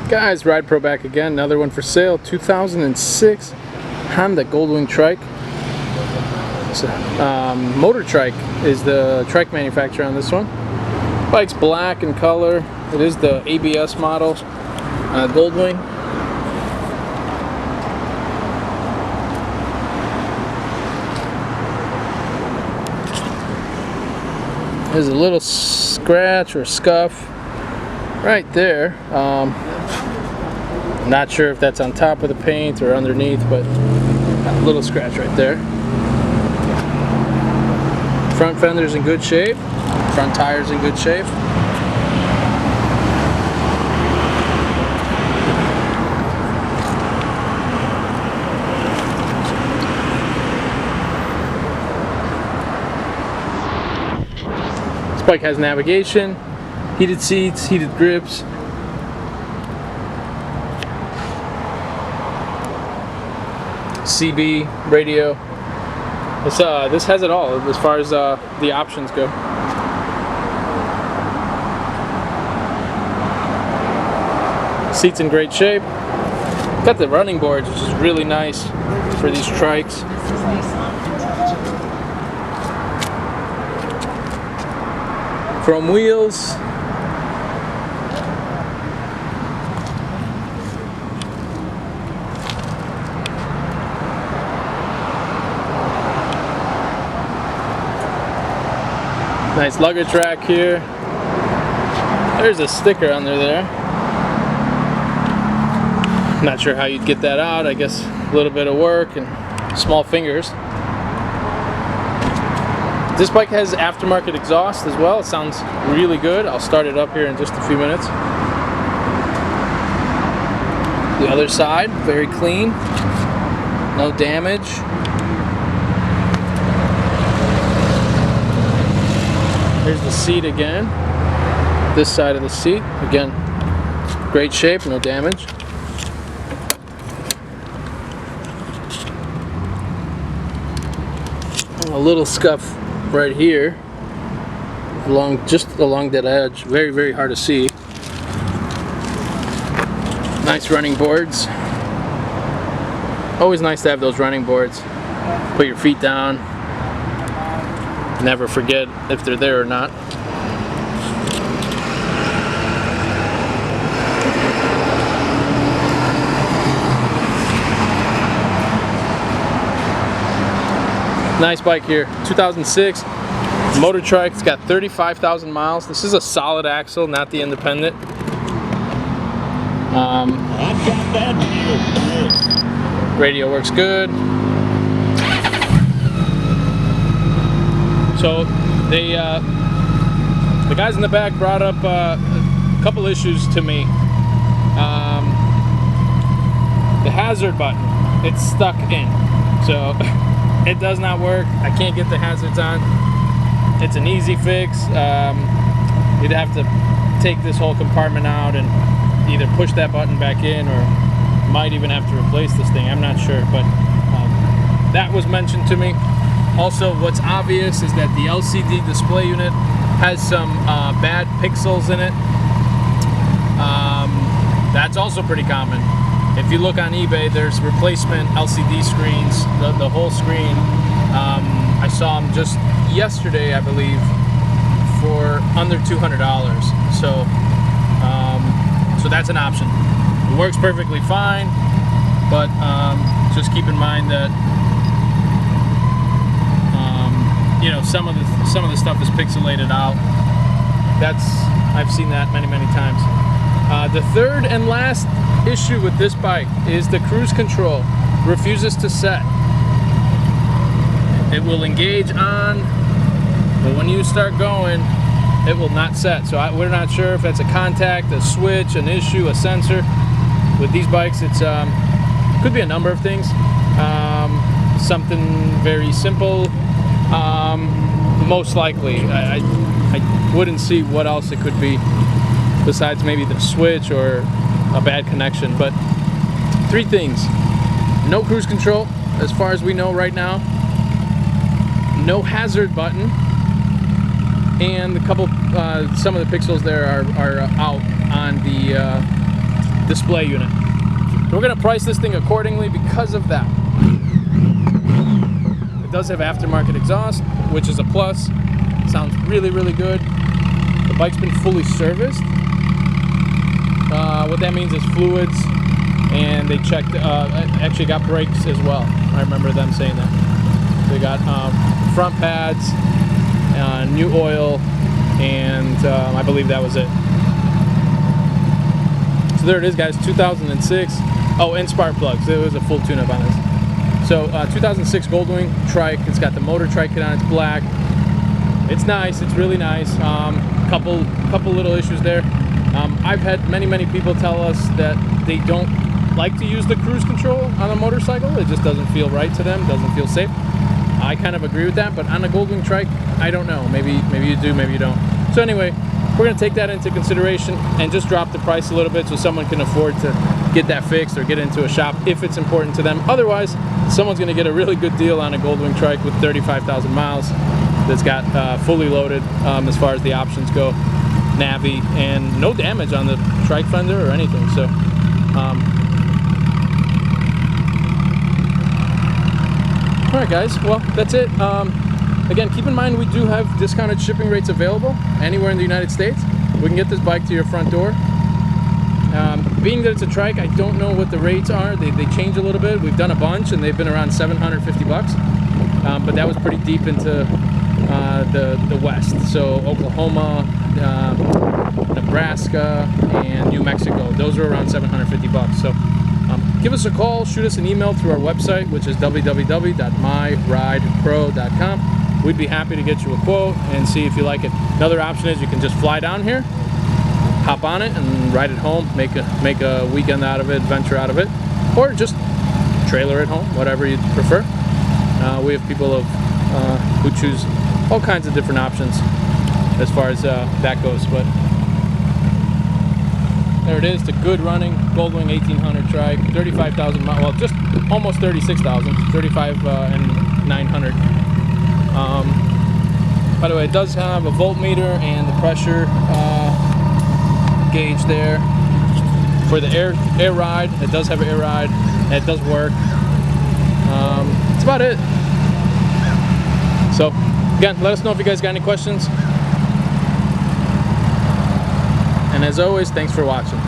Guys, Ride Pro back again. Another one for sale. 2006 Honda Goldwing Trike. Motor Trike is the trike manufacturer on this one. Bike's black in color. It is the ABS model Goldwing. There's a little scratch or scuff right there. Not sure if that's on top of the paint or underneath, but a little scratch right there. Front fender's in good shape. Front tire's in good shape. This bike has navigation, heated seats, heated grips. CB radio. This has it all as far as the options go. Seats in great shape. Got the running boards, which is really nice for these trikes. Chrome wheels. Nice luggage rack here. There's a sticker under there. Not sure how you'd get that out. I guess a little bit of work and small fingers. This bike has aftermarket exhaust as well. It sounds really good. I'll start it up here in just a few minutes. The other side, very clean. No damage. Here's the seat again. This side of the seat, again, great shape, no damage. A little scuff right here, just along that edge. Very, very hard to see. Nice running boards. Always nice to have those running boards. Put your feet down. Never forget if they're there or not. Nice bike here, 2006 Motor Trike. It's got 35,000 miles. This is a solid axle, not the independent. Radio works good. So the guys in the back brought up a couple issues to me. The hazard button, it's stuck in, so it does not work. I can't get the hazards on. It's an easy fix. You'd have to take this whole compartment out and either push that button back in, or might even have to replace this thing. I'm not sure, but that was mentioned to me. Also, what's obvious is that the LCD display unit has some bad pixels in it. That's also pretty common. If you look on eBay, there's replacement LCD screens, the whole screen. I saw them just yesterday, I believe, for under $200. So that's an option. It works perfectly fine, but just keep in mind that you know, some of the stuff is pixelated out. I've seen that many times. The third and last issue with this bike is the cruise control refuses to set. It will engage on, but when you start going, it will not set. So we're not sure if that's a contact, a switch, an issue, a sensor. With these bikes, it's could be a number of things. Something very simple. Most likely. I wouldn't see what else it could be besides maybe the switch or a bad connection. But three things: no cruise control as far as we know right now, no hazard button, and a couple some of the pixels there are out on the display unit. So we're gonna price this thing accordingly because of that. It does have aftermarket exhaust, which is a plus. Sounds really, really good. The bike's been fully serviced. What that means is fluids, and they checked, actually got brakes as well. I remember them saying that. They got front pads, new oil, and I believe that was it. So there it is, guys, 2006. Oh, and spark plugs. There was a full tune-up on this. So 2006 Goldwing Trike. It's got the motor Trike kit on. It's black. It's nice. It's really nice. Couple little issues there. I've had many people tell us that they don't like to use the cruise control on a motorcycle. It just doesn't feel right to them. Doesn't feel safe. I kind of agree with that, but on a Goldwing Trike, I don't know. Maybe you do, maybe you don't. So anyway, we're gonna take that into consideration and just drop the price a little bit so someone can afford to get that fixed or get into a shop if it's important to them. Otherwise, someone's gonna get a really good deal on a Goldwing Trike with 35,000 miles that's got fully loaded as far as the options go, Navi, and no damage on the trike fender or anything. So all right, guys, well, that's it. Again, keep in mind we do have discounted shipping rates available anywhere in the United States. We can get this bike to your front door. Being that it's a trike, I don't know what the rates are. They change a little bit. We've done a bunch, and they've been around 750 bucks. But that was pretty deep into the West. So Oklahoma, Nebraska, and New Mexico. Those are around 750 bucks. So give us a call, shoot us an email through our website, which is www.myridepro.com. We'd be happy to get you a quote and see if you like it. Another option is you can just fly down here, hop on it, and ride it home, make a weekend out of it, adventure out of it, or just trailer it home, whatever you prefer. We have people who choose all kinds of different options as far as that goes. But there it is, the good running Goldwing 1800 Trike, 35,000 miles, well, just almost 36,000, 35,900. By the way, it does have a voltmeter and the pressure gauge there. For the air ride, it does have an air ride, and it does work. That's about it. So, again, let us know if you guys got any questions. And as always, thanks for watching.